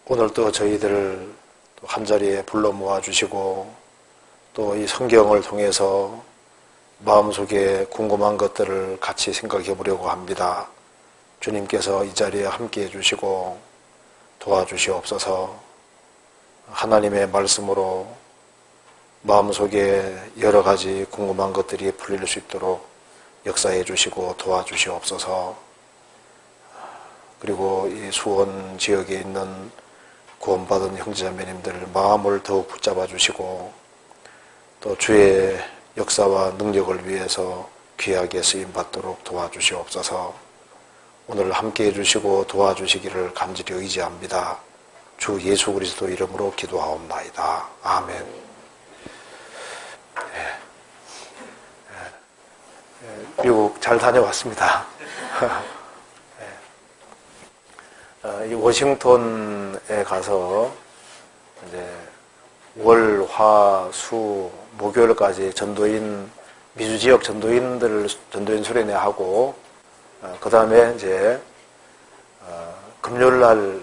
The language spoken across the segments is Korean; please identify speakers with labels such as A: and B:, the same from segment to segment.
A: 오늘 또 저희들을 한자리에 불러 모아주시고 또 이 성경을 통해서 마음속에 궁금한 것들을 같이 생각해 보려고 합니다. 주님께서 이 자리에 함께 해주시고 도와주시옵소서. 하나님의 말씀으로 마음속에 여러 가지 궁금한 것들이 풀릴 수 있도록 역사해 주시고 도와주시옵소서. 그리고 이 수원 지역에 있는 구원받은 형제자매님들 마음을 더욱 붙잡아 주시고 또 주의 역사와 능력을 위해서 귀하게 쓰임받도록 도와주시옵소서. 오늘 함께해 주시고 도와주시기를 간절히 의지합니다. 주 예수 그리스도 이름으로 기도하옵나이다. 아멘. 미국 잘 다녀왔습니다. 이 워싱턴에 가서 이제 월, 화, 수, 목요일까지 전도인, 미주 지역 전도인 수련회 하고, 그 다음에 이제, 금요일 날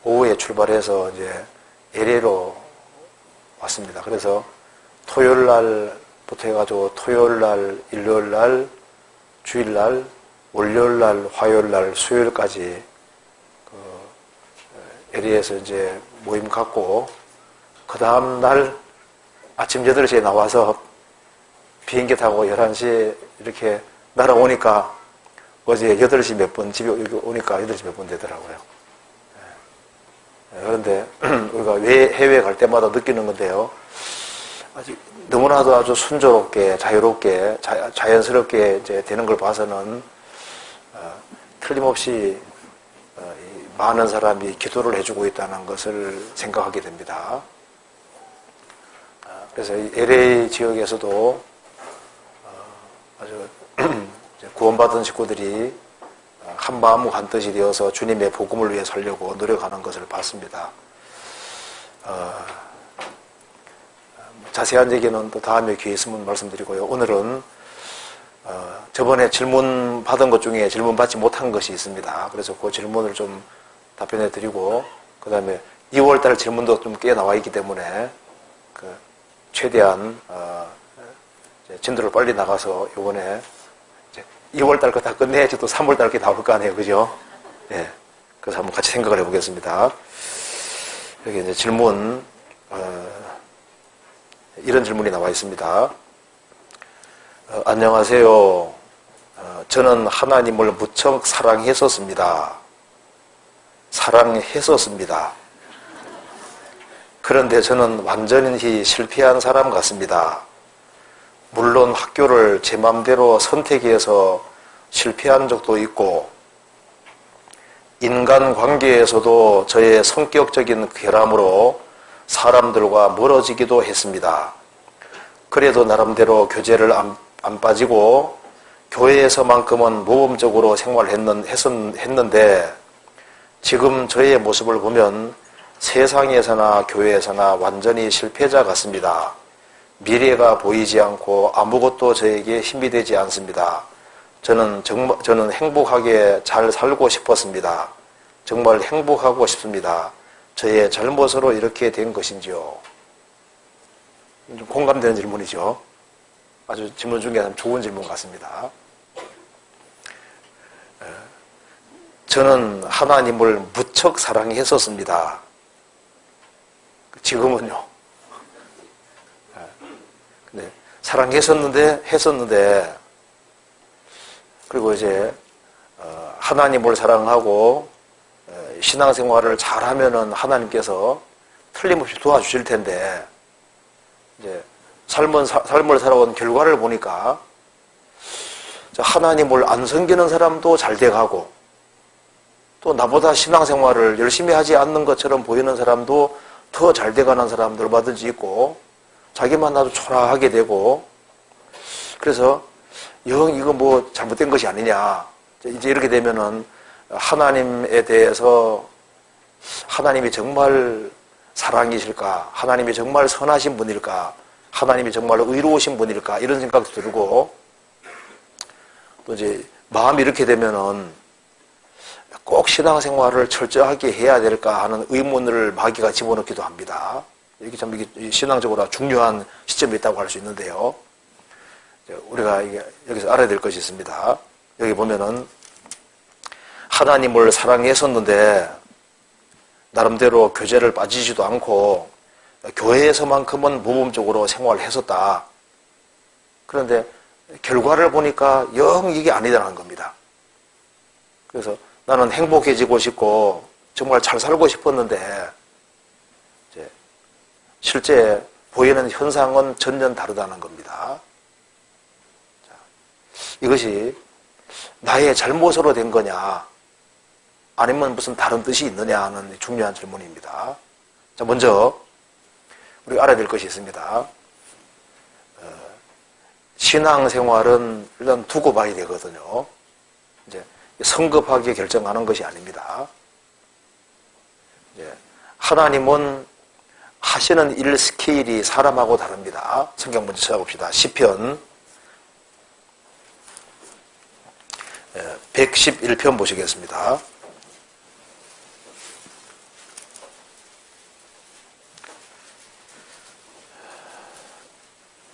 A: 오후에 출발해서 이제 LA로 왔습니다. 그래서 토요일 날부터 해가지고 토요일 날, 일요일 날, 주일 날, 월요일 날, 화요일 날, 수요일까지 LA에서 이제 모임 갖고, 그 다음 날 아침 8시에 나와서 비행기 타고 11시에 이렇게 날아오니까 어제 8시 몇 분, 집에 여기 오니까 8시 몇 분 되더라고요. 그런데 우리가 왜 해외에 갈 때마다 느끼는 건데요. 너무나도 아주 순조롭게, 자유롭게, 자연스럽게 이제 되는 걸 봐서는 틀림없이 많은 사람이 기도를 해주고 있다는 것을 생각하게 됩니다. 그래서 LA 지역에서도 아주 구원받은 식구들이 한 마음 한 뜻이 되어서 주님의 복음을 위해 살려고 노력하는 것을 봤습니다. 자세한 얘기는 또 다음에 기회 있으면 말씀드리고요. 오늘은 저번에 질문 받은 것 중에 질문 받지 못한 것이 있습니다. 그래서 그 질문을 좀 답변해 드리고, 그 다음에 2월달 질문도 좀 꽤 나와 있기 때문에 최대한 진도를 빨리 나가서 이번에 2월달 거 다 끝내야지 또 3월달 게 나올 거 아니에요, 그죠? 네. 그래서 한번 같이 생각을 해보겠습니다. 여기 이제 질문, 이런 질문이 나와 있습니다. 안녕하세요. 저는 하나님을 무척 사랑했었습니다. 그런데 저는 완전히 실패한 사람 같습니다. 물론 학교를 제 맘대로 선택해서 실패한 적도 있고, 인간관계에서도 저의 성격적인 결함으로 사람들과 멀어지기도 했습니다. 그래도 나름대로 교제를 안 빠지고 교회에서만큼은 모범적으로 생활했는데 지금 저의 모습을 보면 세상에서나 교회에서나 완전히 실패자 같습니다. 미래가 보이지 않고 아무것도 저에게 힘이 되지 않습니다. 저는 행복하게 잘 살고 싶었습니다. 정말 행복하고 싶습니다. 저의 잘못으로 이렇게 된 것인지요? 좀 공감되는 질문이죠. 아주 질문 중에 참 좋은 질문 같습니다. 저는 하나님을 무척 사랑했었습니다. 지금은요. 네. 했었는데, 그리고 이제, 하나님을 사랑하고, 신앙생활을 잘하면은 하나님께서 틀림없이 도와주실 텐데, 이제, 삶을 살아온 결과를 보니까, 하나님을 안 섬기는 사람도 잘 돼가고, 또 나보다 신앙생활을 열심히 하지 않는 것처럼 보이는 사람도 더 잘 돼가는 사람들 얼마든지 있고, 자기만 아주 초라하게 되고, 그래서 영 이거 뭐 잘못된 것이 아니냐, 이제 이렇게 되면은 하나님에 대해서 하나님이 정말 사랑이실까, 하나님이 정말 선하신 분일까, 하나님이 정말 의로우신 분일까, 이런 생각도 들고, 또 이제 마음이 이렇게 되면은 꼭 신앙생활을 철저하게 해야 될까 하는 의문을 마귀가 집어넣기도 합니다. 이게 참 이게 신앙적으로 중요한 시점이 있다고 할 수 있는데요. 우리가 여기서 알아야 될 것이 있습니다. 여기 보면은 하나님을 사랑했었는데 나름대로 교제를 빠지지도 않고 교회에서만큼은 모범적으로 생활을 했었다. 그런데 결과를 보니까 영 이게 아니다라는 겁니다. 그래서 나는 행복해지고 싶고 정말 잘 살고 싶었는데 이제 실제 보이는 현상은 전혀 다르다는 겁니다. 자, 이것이 나의 잘못으로 된 거냐 아니면 무슨 다른 뜻이 있느냐 하는 중요한 질문입니다. 자, 먼저 우리가 알아야 될 것이 있습니다. 신앙생활은 일단 두고 봐야 되거든요. 이제 성급하게 결정하는 것이 아닙니다. 이제 하나님은 하시는 일 스케일이 사람하고 다릅니다. 성경 먼저 찾아봅시다. 시편 111편 보시겠습니다.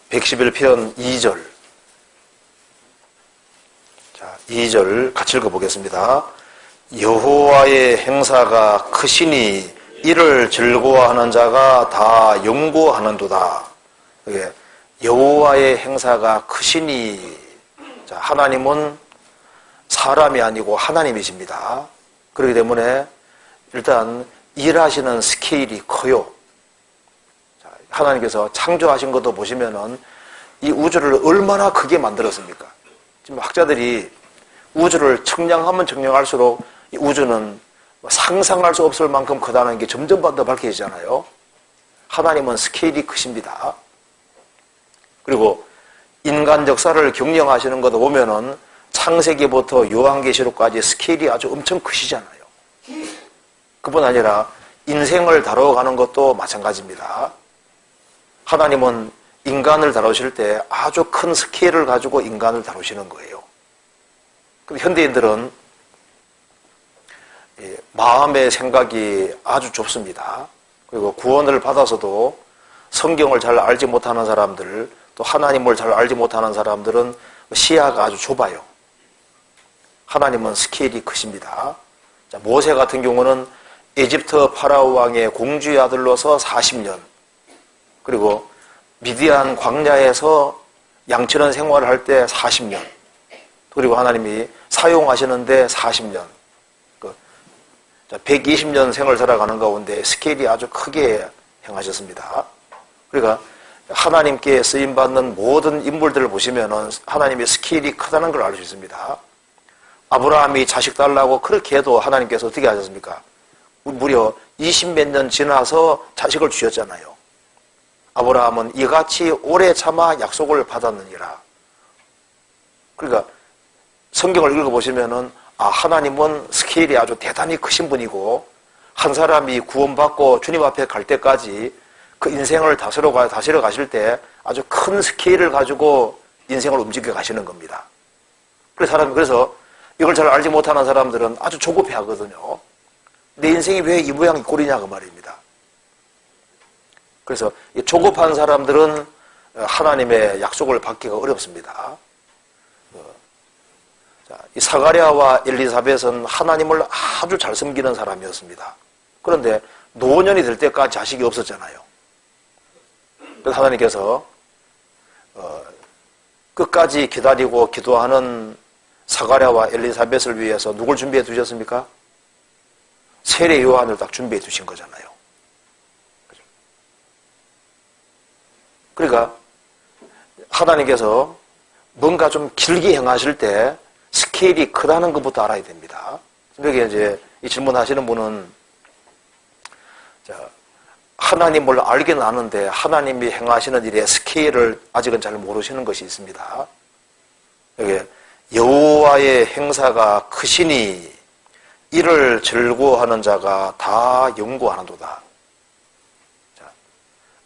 A: 111편 2절. 자, 2절 같이 읽어보겠습니다. 여호와의 행사가 크시니 이를 즐거워하는 자가 다 연구하는도다. 여호와의 행사가 크시니, 자, 하나님은 사람이 아니고 하나님이십니다. 그렇기 때문에 일단 일하시는 스케일이 커요. 하나님께서 창조하신 것도 보시면은 이 우주를 얼마나 크게 만들었습니까? 지금 학자들이 우주를 측량하면 측량할수록 이 우주는 상상할 수 없을 만큼 크다는 게 점점 더 밝혀지잖아요. 하나님은 스케일이 크십니다. 그리고 인간 역사를 경영하시는 것도 보면은 창세기부터 요한계시록까지 스케일이 아주 엄청 크시잖아요. 그뿐 아니라 인생을 다뤄가는 것도 마찬가지입니다. 하나님은 인간을 다루실 때 아주 큰 스케일을 가지고 인간을 다루시는 거예요. 근데 현대인들은 마음의 생각이 아주 좁습니다. 그리고 구원을 받아서도 성경을 잘 알지 못하는 사람들, 또 하나님을 잘 알지 못하는 사람들은 시야가 아주 좁아요. 하나님은 스케일이 크십니다. 자, 모세 같은 경우는 에집트 파라오 왕의 공주의 아들로서 40년, 그리고 미디안 광야에서 양치는 생활을 할 때 40년, 그리고 하나님이 사용하시는데 40년, 120년 생을 살아가는 가운데 스케일이 아주 크게 행하셨습니다. 그러니까 하나님께 쓰임받는 모든 인물들을 보시면 하나님의 스케일이 크다는 걸 알 수 있습니다. 아브라함이 자식 달라고 그렇게 해도 하나님께서 어떻게 하셨습니까? 무려 20몇 년 지나서 자식을 주셨잖아요. 아브라함은 이같이 오래 참아 약속을 받았느니라. 그러니까 성경을 읽어보시면은 하나님은 스케일이 아주 대단히 크신 분이고, 한 사람이 구원받고 주님 앞에 갈 때까지 그 인생을 다스려 가실 때 아주 큰 스케일을 가지고 인생을 움직여 가시는 겁니다. 그래서 이걸 잘 알지 못하는 사람들은 아주 조급해 하거든요. 내 인생이 왜 이 모양 이 꼴이냐 그 말입니다. 그래서 이 조급한 사람들은 하나님의 약속을 받기가 어렵습니다. 이 사가랴와 엘리사벳은 하나님을 아주 잘 섬기는 사람이었습니다. 그런데 노년이 될 때까지 자식이 없었잖아요. 그래서 하나님께서 끝까지 기다리고 기도하는 사가랴와 엘리사벳을 위해서 누굴 준비해 두셨습니까? 세례 요한을 딱 준비해 두신 거잖아요. 그러니까 하나님께서 뭔가 좀 길게 행하실 때 스케일이 크다는 것부터 알아야 됩니다. 여기 이제 이 질문하시는 분은 하나님을 알긴 아는데 하나님이 행하시는 일의 스케일을 아직은 잘 모르시는 것이 있습니다. 여기 여호와의 행사가 크시니 이를 즐거워하는 자가 다 연구하는도다.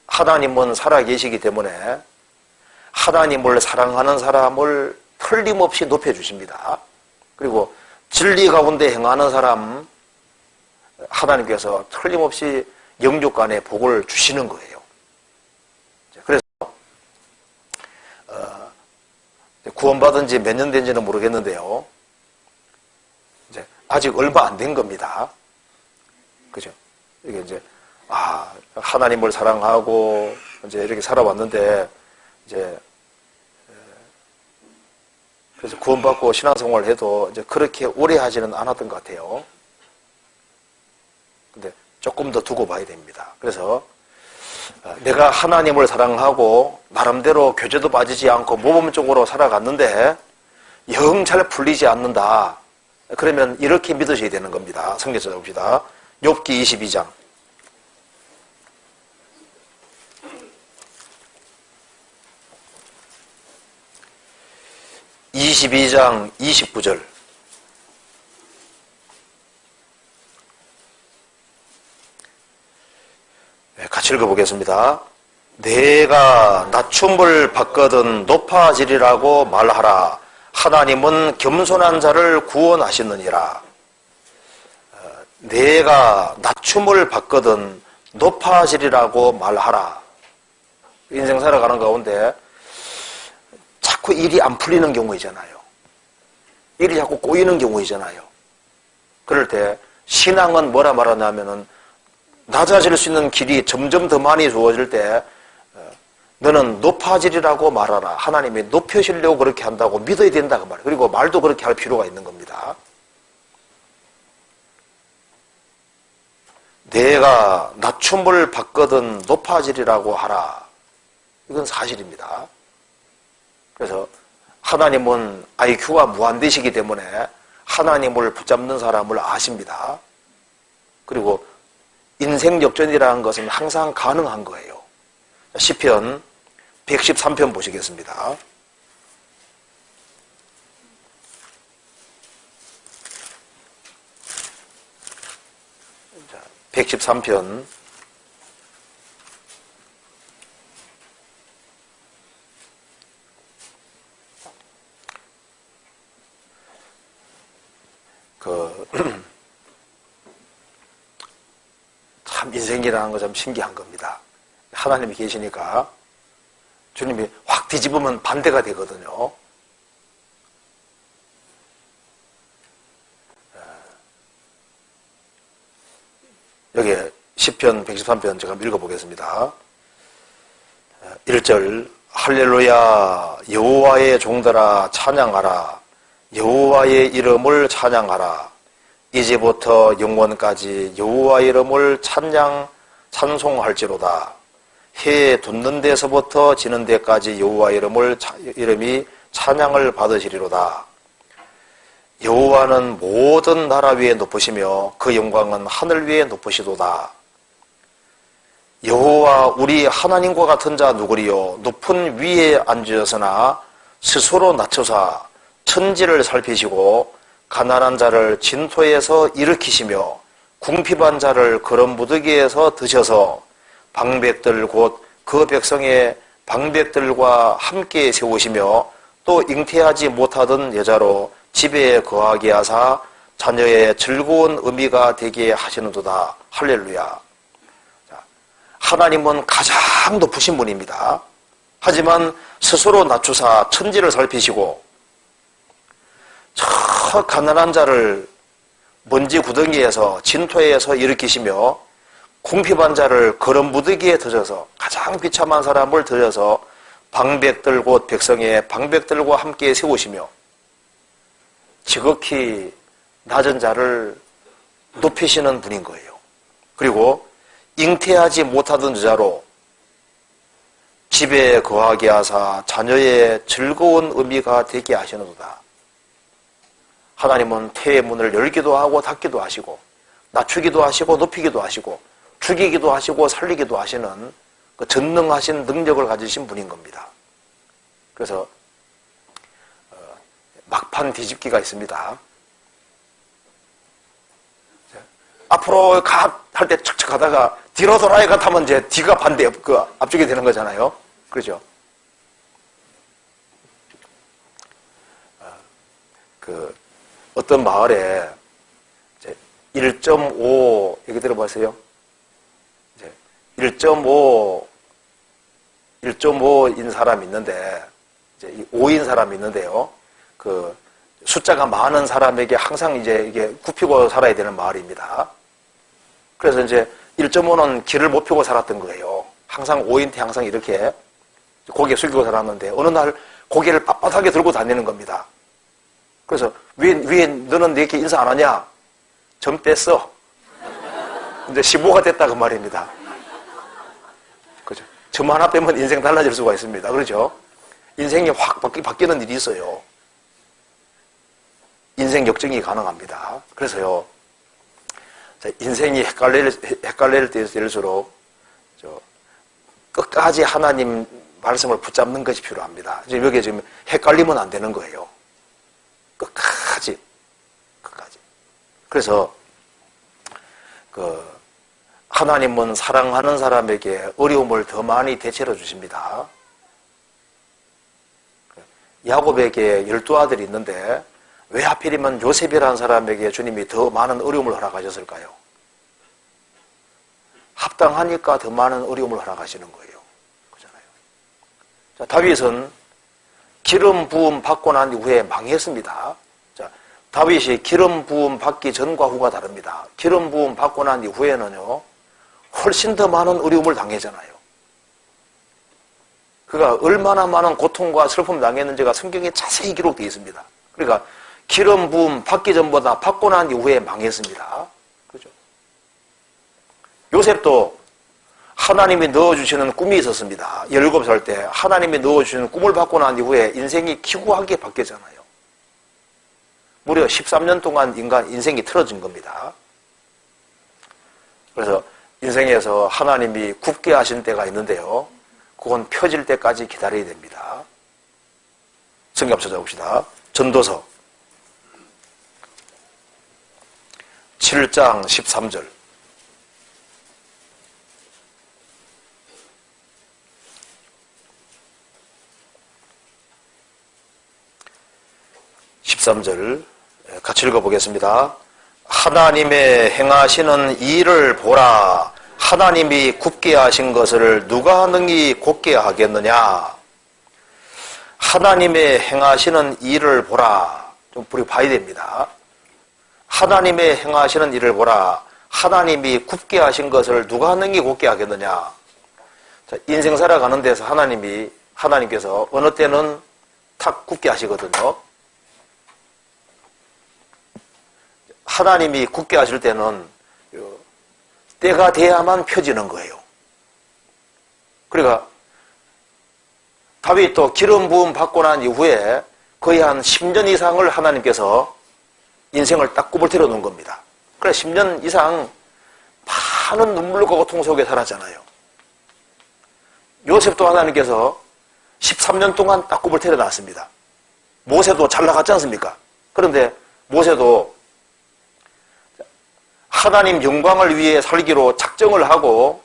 A: 하나님은 살아계시기 때문에 하나님을 사랑하는 사람을 틀림없이 높여주십니다. 그리고 진리 가운데 행하는 사람 하나님께서 틀림없이 영육간에 복을 주시는 거예요. 그래서 구원받은 지 몇 년 된지는 모르겠는데요. 이제 아직 얼마 안 된 겁니다. 그죠? 이게 이제 하나님을 사랑하고 이제 이렇게 살아왔는데 이제 그래서 구원받고 신앙생활을 해도 이제 그렇게 오래 하지는 않았던 것 같아요. 근데 조금 더 두고 봐야 됩니다. 그래서 내가 하나님을 사랑하고 나름대로 교제도 빠지지 않고 모범적으로 살아갔는데 영 잘 풀리지 않는다. 그러면 이렇게 믿으셔야 되는 겁니다. 성경 찾아봅시다. 욥기 22장. 22장 29절. 같이 읽어보겠습니다. 내가 낮춤을 받거든 높아지리라고 말하라. 하나님은 겸손한 자를 구원하시느니라. 내가 낮춤을 받거든 높아지리라고 말하라. 인생 살아가는 가운데 자꾸 일이 안 풀리는 경우이잖아요. 일이 자꾸 꼬이는 경우이잖아요. 그럴 때 신앙은 뭐라 말하냐면은 낮아질 수 있는 길이 점점 더 많이 주어질 때 너는 높아지리라고 말하라. 하나님이 높여주려고 그렇게 한다고 믿어야 된다 그 말이에요. 그리고 말도 그렇게 할 필요가 있는 겁니다. 내가 낮춤을 받거든 높아지리라고 하라. 이건 사실입니다. 그래서 하나님은 IQ가 무한대시기 때문에 하나님을 붙잡는 사람을 아십니다. 그리고 인생 역전이라는 것은 항상 가능한 거예요. 시편 113편 보시겠습니다. 113편 '참 인생이라는 거 참 신기한 겁니다. 하나님이 계시니까 주님이 확 뒤집으면 반대가 되거든요. 여기 시편 113편 제가 읽어보겠습니다. 1절 할렐루야 여호와의 종들아 찬양하라. 여호와의 이름을 찬양하라. 이제부터 영원까지 여호와의 이름을 찬송할지로다. 해 돋는 데서부터 지는 데까지 여호와의 이름이 찬양을 받으시리로다. 여호와는 모든 나라 위에 높으시며 그 영광은 하늘 위에 높으시도다. 여호와 우리 하나님과 같은 자 누구리요? 높은 위에 앉으셨으나 스스로 낮춰사 천지를 살피시고 가난한 자를 진토에서 일으키시며 궁핍한 자를 그런 무더기에서 드셔서 방백들 곧 그 백성의 방백들과 함께 세우시며 또 잉태하지 못하던 여자로 집에 거하게 하사 자녀의 즐거운 의미가 되게 하시는도다. 할렐루야. 하나님은 가장 높으신 분입니다. 하지만 스스로 낮추사 천지를 살피시고 저 가난한 자를 먼지 구덩이에서 진토에서 일으키시며 궁핍한 자를 거름 무더기에 드셔서 가장 비참한 사람을 드셔서 방백들 곧 백성의 방백들과 함께 세우시며 지극히 낮은 자를 높이시는 분인 거예요. 그리고 잉태하지 못하던 여자로 집에 거하게 하사 자녀의 즐거운 의미가 되게 하시는도다. 하나님은 태의 문을 열기도 하고 닫기도 하시고 낮추기도 하시고 높이기도 하시고 죽이기도 하시고 살리기도 하시는 그 전능하신 능력을 가지신 분인 겁니다. 그래서 막판 뒤집기가 있습니다. 앞으로 가 할 때 척척 하다가 뒤로 돌아야 가 타면 이제 뒤가 반대 그 앞쪽이 되는 거잖아요. 그렇죠? 어떤 마을에 1.5 얘기 들어보세요. 1.5인 사람이 있는데, 이제 5인 사람이 있는데요. 그 숫자가 많은 사람에게 항상 이제 이게 굽히고 살아야 되는 마을입니다. 그래서 이제 1.5는 길을 못 펴고 살았던 거예요. 항상 5인한테 항상 이렇게 고개 숙이고 살았는데, 어느 날 고개를 빳빳하게 들고 다니는 겁니다. 그래서 왜 너는 이렇게 인사 안 하냐? 점 뺐어. 이제 15가 됐다 그 말입니다. 그죠? 점 하나 빼면 인생 달라질 수가 있습니다. 그렇죠? 인생이 확 바뀌는 일이 있어요. 인생 역정이 가능합니다. 그래서요, 인생이 헷갈릴 때일수록 끝까지 하나님 말씀을 붙잡는 것이 필요합니다. 지금 여기에 지금 헷갈리면 안 되는 거예요. 끝까지. 그래서 하나님은 사랑하는 사람에게 어려움을 더 많이 되찾아 주십니다. 야곱에게 12아들이 있는데 왜 하필이면 요셉이라는 사람에게 주님이 더 많은 어려움을 허락하셨을까요? 합당하니까 더 많은 어려움을 허락하시는 거예요. 그렇잖아요. 자, 다윗은 기름 부음 받고 난 이후에 망했습니다. 자, 다윗이 기름 부음 받기 전과 후가 다릅니다. 기름 부음 받고 난 이후에는요, 훨씬 더 많은 어려움을 당했잖아요. 그가 얼마나 많은 고통과 슬픔을 당했는지가 성경에 자세히 기록되어 있습니다. 그러니까 기름 부음 받기 전보다 받고 난 이후에 망했습니다. 그죠? 요셉도 하나님이 넣어주시는 꿈이 있었습니다. 17살 때 하나님이 넣어주시는 꿈을 받고 난 이후에 인생이 기구하게 바뀌었잖아요. 무려 13년 동안 인생이 틀어진 겁니다. 그래서 인생에서 하나님이 굽게 하신 때가 있는데요. 그건 펴질 때까지 기다려야 됩니다. 성경 한번 찾아봅시다. 전도서 7장 13절. 같이 읽어보겠습니다. 하나님의 행하시는 일을 보라. 하나님이 굽게 하신 것을 누가 능히 곧게 하겠느냐. 하나님의 행하시는 일을 보라. 좀 우리 봐야 됩니다. 하나님의 행하시는 일을 보라. 하나님이 굽게 하신 것을 누가 능히 곧게 하겠느냐. 자, 인생 살아가는 데서 하나님께서 어느 때는 탁 굽게 하시거든요. 하나님이 굽게 하실 때는 때가 돼야만 펴지는 거예요. 그러니까 다윗도 기름 부음 받고 난 이후에 거의 한 10년 이상을 하나님께서 인생을 딱 굽을 들여 놓은 겁니다. 그래 10년 이상 많은 눈물과 고통 속에 살았잖아요. 요셉도 하나님께서 13년 동안 딱 굽을 들여 놨습니다. 모세도 잘 나갔지 않습니까? 그런데 모세도 하나님 영광을 위해 살기로 작정을 하고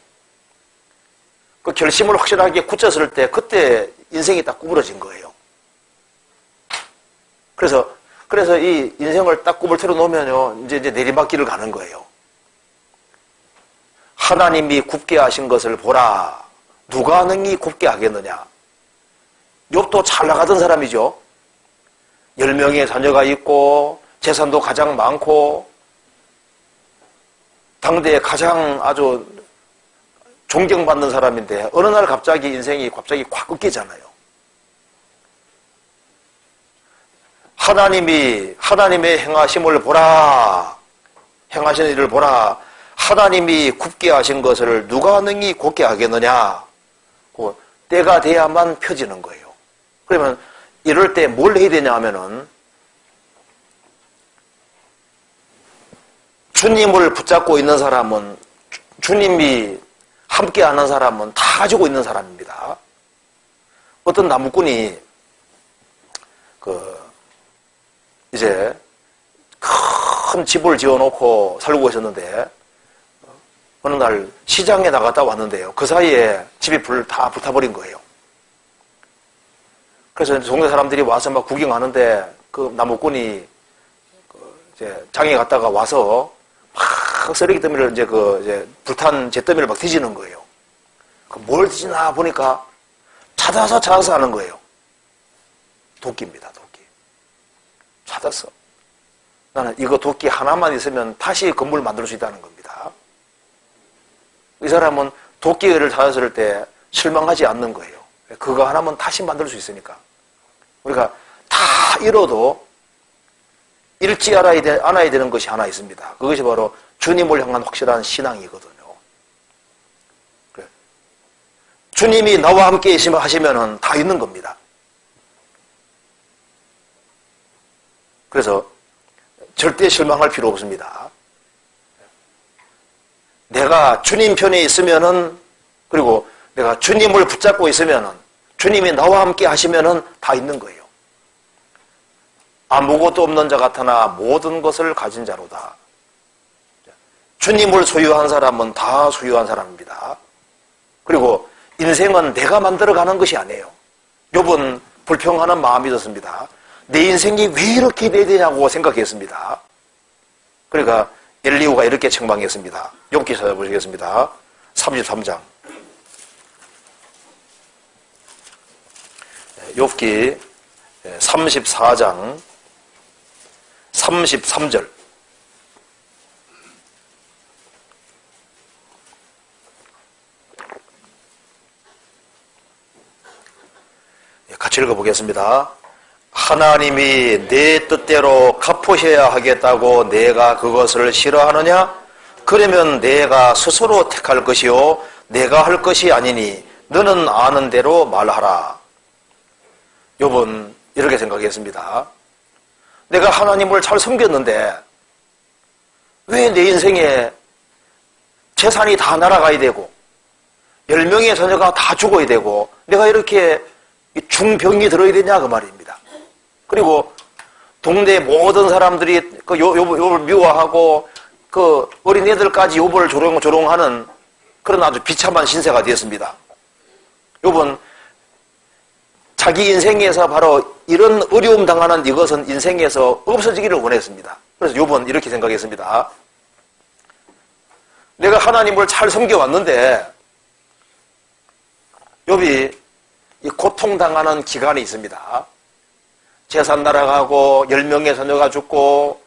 A: 그 결심을 확실하게 굳혔을 때 그때 인생이 딱 구부러진 거예요. 그래서 이 인생을 딱 굽을 틀어 놓으면요, 이제 내리막길을 가는 거예요. 하나님이 굽게 하신 것을 보라. 누가 능히 굽게 하겠느냐. 욥도 잘 나가던 사람이죠. 10명의 자녀가 있고 재산도 가장 많고 당대에 가장 아주 존경받는 사람인데 어느 날 갑자기 인생이 확 꺾이잖아요. 하나님의 행하심을 보라. 행하시는 일을 보라. 하나님이 굽게 하신 것을 누가 능히 곧게 하겠느냐. 때가 돼야만 펴지는 거예요. 그러면 이럴 때 뭘 해야 되냐 하면은 주님을 붙잡고 있는 사람은, 주님이 함께하는 사람은 다 가지고 있는 사람입니다. 어떤 나무꾼이 이제 큰 집을 지어놓고 살고 있었는데 어느 날 시장에 나갔다 왔는데요. 그 사이에 집이 다 불타버린 거예요. 그래서 동네 사람들이 와서 막 구경하는데 그 나무꾼이 이제 장에 갔다가 와서 막 쓰레기 더미를 이제 불탄 잿더미를 막 뒤지는 거예요. 뭘 뒤지나 보니까 찾아서 하는 거예요. 도끼입니다, 도끼. 찾았어. 나는 이거 도끼 하나만 있으면 다시 건물 만들 수 있다는 겁니다. 이 사람은 도끼를 찾았을 때 실망하지 않는 거예요. 그거 하나면 다시 만들 수 있으니까. 우리가 다 잃어도 잃지 않아야 되는 것이 하나 있습니다. 그것이 바로 주님을 향한 확실한 신앙이거든요. 그래. 주님이 나와 함께 하시면은 다 있는 겁니다. 그래서 절대 실망할 필요 없습니다. 내가 주님 편에 있으면은, 그리고 내가 주님을 붙잡고 있으면은, 주님이 나와 함께 하시면은 다 있는 거예요. 아무것도 없는 자 같으나 모든 것을 가진 자로다. 주님을 소유한 사람은 다 소유한 사람입니다. 그리고 인생은 내가 만들어가는 것이 아니에요. 욥은 불평하는 마음이 있었습니다. 내 인생이 왜 이렇게 돼야 되냐고 생각했습니다. 그러니까 엘리후가 이렇게 책망했습니다. 욥기 찾아보시겠습니다. 33장. 욥기 34장 33절. 같이 읽어보겠습니다. 하나님이 내 뜻대로 갚으셔야 하겠다고 내가 그것을 싫어하느냐? 그러면 내가 스스로 택할 것이요 내가 할 것이 아니니 너는 아는 대로 말하라. 욥은 이렇게 생각했습니다. 내가 하나님을 잘 섬겼는데 왜 내 인생에 재산이 다 날아가야 되고 10명의 자녀가 다 죽어야 되고 내가 이렇게 중병이 들어야 되냐 그 말입니다. 그리고 동네 모든 사람들이 그 욥을 미워하고 그 어린애들까지 욥을 조롱하는 그런 아주 비참한 신세가 되었습니다. 욥은 자기 인생에서 바로 이런 어려움 당하는 이것은 인생에서 없어지기를 원했습니다. 그래서 욥은 이렇게 생각했습니다. 내가 하나님을 잘 섬겨왔는데 욥이 이 고통당하는 기간이 있습니다. 재산 날아가고 10명의 자녀가 죽고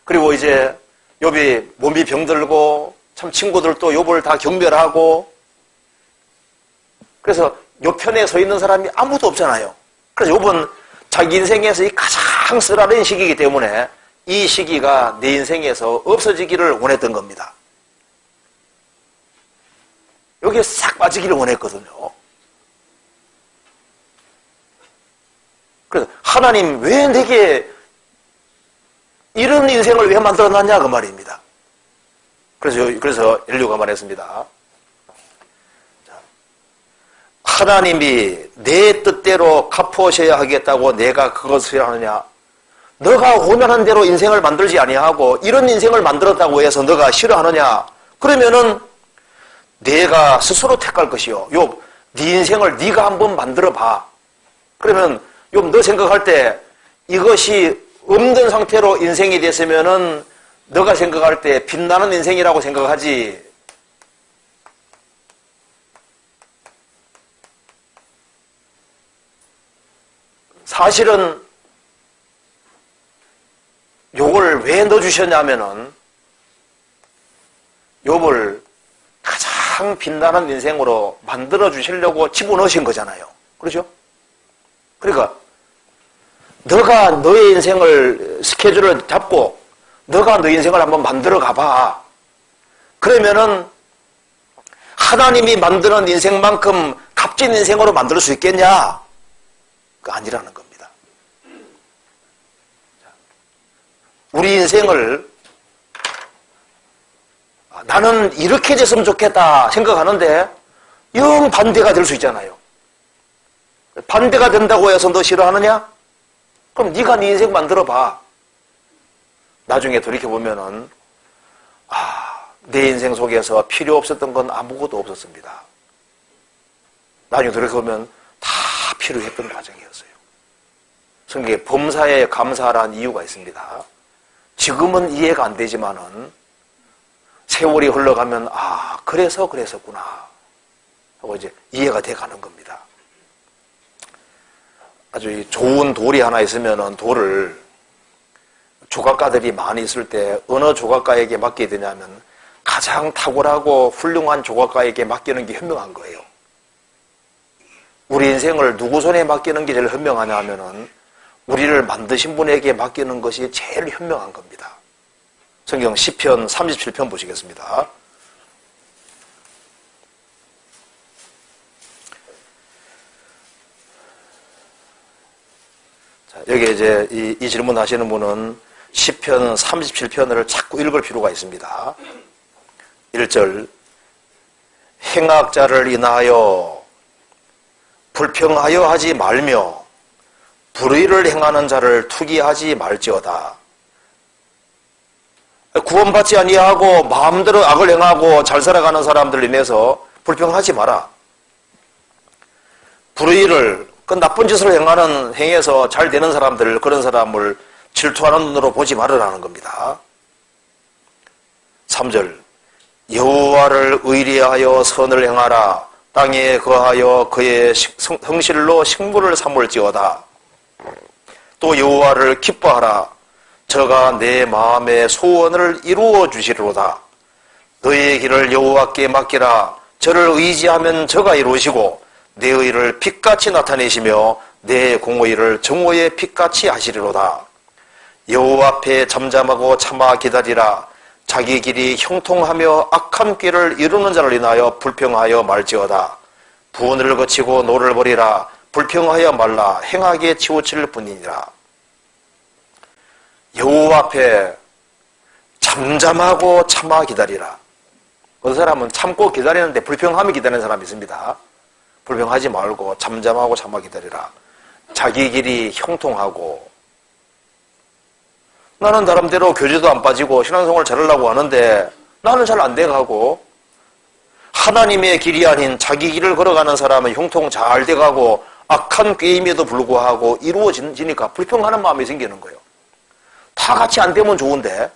A: 그리고 이제 욥이 몸이 병들고 참 친구들도 욥을 다 경멸하고 그래서 욥 편에 서 있는 사람이 아무도 없잖아요. 그래서 욥은 자기 인생에서 이 가장 쓰라린 시기이기 때문에 이 시기가 내 인생에서 없어지기를 원했던 겁니다. 여기에 싹 빠지기를 원했거든요. 그래서 하나님 왜 내게 이런 인생을 왜 만들어놨냐 그 말입니다. 그래서 엘리후가 말했습니다. 하나님이 내 뜻대로 갚으셔야 하겠다고 내가 그것을 하느냐? 너가 원하는 대로 인생을 만들지 아니하고 이런 인생을 만들었다고 해서 너가 싫어하느냐? 그러면은 내가 스스로 택할 것이요. 욥, 네 인생을 네가 한번 만들어 봐. 그러면 욥, 너 생각할 때 이것이 없는 상태로 인생이 됐으면은 너가 생각할 때 빛나는 인생이라고 생각하지. 사실은 요걸 왜 넣어주셨냐면은 욥을 가장 빛나는 인생으로 만들어 주시려고 집어넣으신 거잖아요. 그렇죠? 그러니까 너가 너의 인생을 스케줄을 잡고 너가 너 인생을 한번 만들어 가봐. 그러면은 하나님이 만드는 인생만큼 값진 인생으로 만들 수 있겠냐? 그 아니라는 겁니다. 우리 인생을 나는 이렇게 됐으면 좋겠다 생각하는데 영 반대가 될 수 있잖아요. 반대가 된다고 해서 너 싫어하느냐? 그럼 네가 네 인생 만들어봐. 나중에 돌이켜보면은 내 인생 속에서 필요 없었던 건 아무것도 없었습니다. 나중에 돌이켜보면 다 필요했던 과정이었어요. 성경에 범사에 감사하라는 이유가 있습니다. 지금은 이해가 안 되지만은 세월이 흘러가면 아, 그래서 그랬었구나 하고 이제 이해가 돼 가는 겁니다. 아주 좋은 돌이 하나 있으면은 돌을 조각가들이 많이 있을 때 어느 조각가에게 맡기게 되냐면 가장 탁월하고 훌륭한 조각가에게 맡기는 게 현명한 거예요. 우리 인생을 누구 손에 맡기는 게 제일 현명하냐 하면은 우리를 만드신 분에게 맡기는 것이 제일 현명한 겁니다. 성경 시편 37편 보시겠습니다. 자, 여기 이제 이 질문 하시는 분은 시편 37편을 자꾸 읽을 필요가 있습니다. 1절 행악자를 인하여 불평하여 하지 말며 불의를 행하는 자를 투기하지 말지어다. 구원받지 아니하고 마음대로 악을 행하고 잘 살아가는 사람들 인해서 불평하지 마라. 불의를 그 나쁜 짓을 행해서 잘 되는 사람들, 그런 사람을 질투하는 눈으로 보지 말으라는 겁니다. 3절 여호와를 의리하여 선을 행하라. 땅에 거하여 그의 성실로 식물을 삼을지어다. 또 여호와를 기뻐하라. 저가 내 마음의 소원을 이루어 주시리로다. 너의 길을 여호와께 맡기라. 저를 의지하면 저가 이루시고 내 의를 빛같이 나타내시며 내 공의를 정오의 빛같이 하시리로다. 여호와 앞에 잠잠하고 참아 기다리라. 자기 길이 형통하며 악한 길을 이루는 자를 인하여 불평하여 말지어다. 분을 거치고 노를 버리라. 불평하여 말라. 행하게 치우칠 뿐이니라. 여호와 앞에 잠잠하고 참아 기다리라. 어떤 사람은 참고 기다리는데 불평하며 기다리는 사람이 있습니다. 불평하지 말고 잠잠하고 참아 기다리라. 자기 길이 형통하고, 나는 나름대로 교제도 안 빠지고 신앙생활을 잘하려고 하는데 나는 잘 안 돼가고, 하나님의 길이 아닌 자기 길을 걸어가는 사람은 형통 잘 돼가고 악한 꾀임에도 불구하고 이루어지니까 불평하는 마음이 생기는 거예요. 다 같이 안 되면 좋은데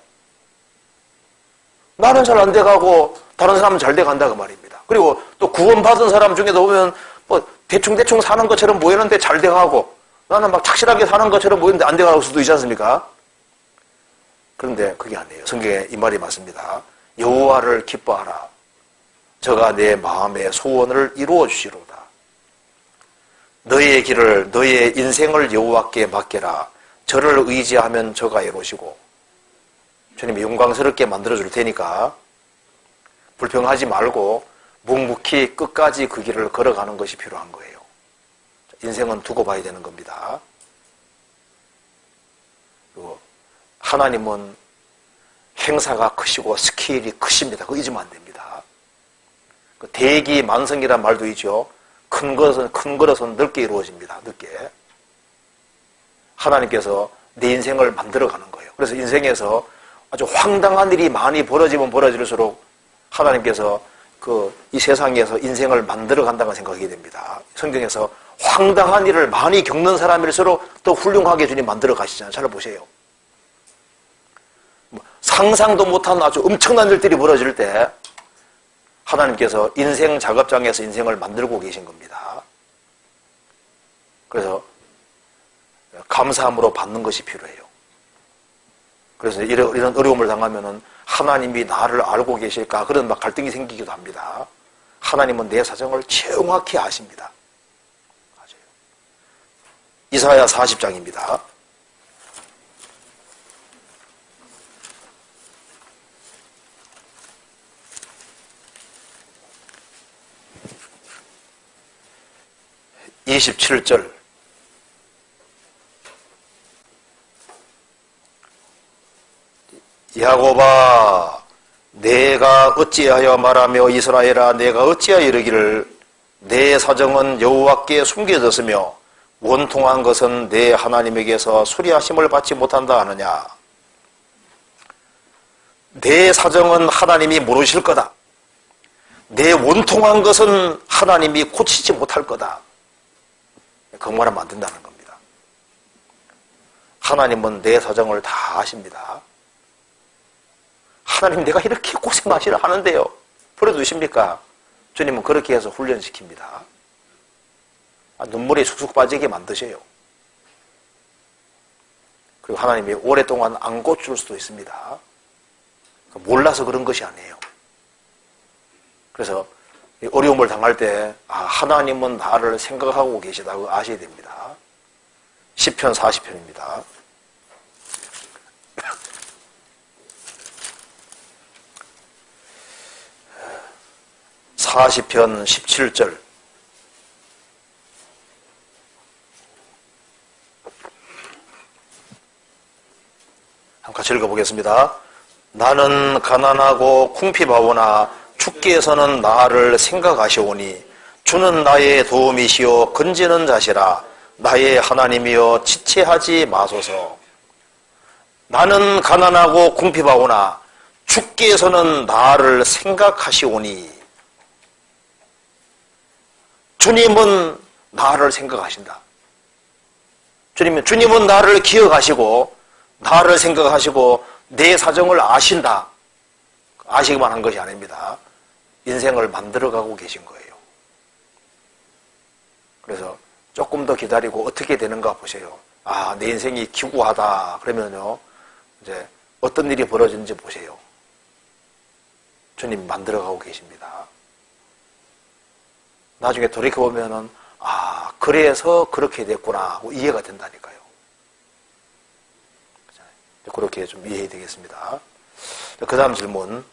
A: 나는 잘 안 돼가고 다른 사람은 잘 돼간다 그 말입니다. 그리고 또 구원받은 사람 중에도 보면 뭐 대충 사는 것처럼 보이는데 잘 돼가고, 나는 막 착실하게 사는 것처럼 보이는데 안 돼가고 수도 있지 않습니까? 그런데 그게 아니에요. 성경에 이 말이 맞습니다. 여호와를 기뻐하라. 저가 내 마음의 소원을 이루어 주시로다. 너의 길을, 너의 인생을 여호와께 맡겨라. 저를 의지하면 저가 이루시고, 주님이 영광스럽게 만들어줄 테니까 불평하지 말고 묵묵히 끝까지 그 길을 걸어가는 것이 필요한 거예요. 인생은 두고 봐야 되는 겁니다. 그리고 하나님은 행사가 크시고 스케일이 크십니다. 그거 잊으면 안 됩니다. 대기만성이란 말도 있죠. 큰 것은 넓게 이루어집니다. 넓게. 하나님께서 내 인생을 만들어가는 거예요. 그래서 인생에서 아주 황당한 일이 많이 벌어지면 벌어질수록 하나님께서 이 세상에서 인생을 만들어간다고 생각하게 됩니다. 성경에서 황당한 일을 많이 겪는 사람일수록 더 훌륭하게 주님 만들어 가시잖아요. 잘 보세요. 상상도 못한 아주 엄청난 일들이 벌어질 때 하나님께서 인생 작업장에서 인생을 만들고 계신 겁니다. 그래서 감사함으로 받는 것이 필요해요. 그래서 이런 어려움을 당하면은 하나님이 나를 알고 계실까? 그런 막 갈등이 생기기도 합니다. 하나님은 내 사정을 정확히 아십니다. 맞아요. 이사야 40장입니다. (27절) 야곱아 내가 어찌하여 말하며 이스라엘아 내가 어찌하여 이르기를 내 사정은 여호와께 숨겨졌으며 원통한 것은 내 하나님에게서 수리하심을 받지 못한다 하느냐. 내 사정은 하나님이 모르실 거다. 내 원통한 것은 하나님이 고치지 못할 거다. 그 말하면 안 된다는 겁니다. 하나님은 내 사정을 다 아십니다. 하나님 내가 이렇게 고생 마시라 하는데요. 버려두십니까? 주님은 그렇게 해서 훈련시킵니다. 눈물이 쑥쑥 빠지게 만드셔요. 그리고 하나님이 오랫동안 안 고칠 수도 있습니다. 몰라서 그런 것이 아니에요. 그래서 어려움을 당할 때 하나님은 나를 생각하고 계시다고 아셔야 됩니다. 시편 40편입니다. 40편 17절 한번 같이 읽어보겠습니다. 나는 가난하고 궁핍하오나 주께서는 나를 생각하시오니 주는 나의 도움이시오 건지는 자시라 나의 하나님이여 지체하지 마소서. 나는 가난하고 궁핍하오나 주께서는 나를 생각하시오니 주님은 나를 생각하신다. 주님은 나를 기억하시고 나를 생각하시고 내 사정을 아신다. 아시기만 한 것이 아닙니다. 인생을 만들어가고 계신 거예요. 그래서 조금 더 기다리고 어떻게 되는가 보세요. 내 인생이 기구하다. 그러면요, 이제 어떤 일이 벌어지는지 보세요. 주님 만들어가고 계십니다. 나중에 돌이켜보면은, 그래서 그렇게 됐구나 하고 이해가 된다니까요. 그렇게 좀 이해해야 되겠습니다. 그 다음 질문.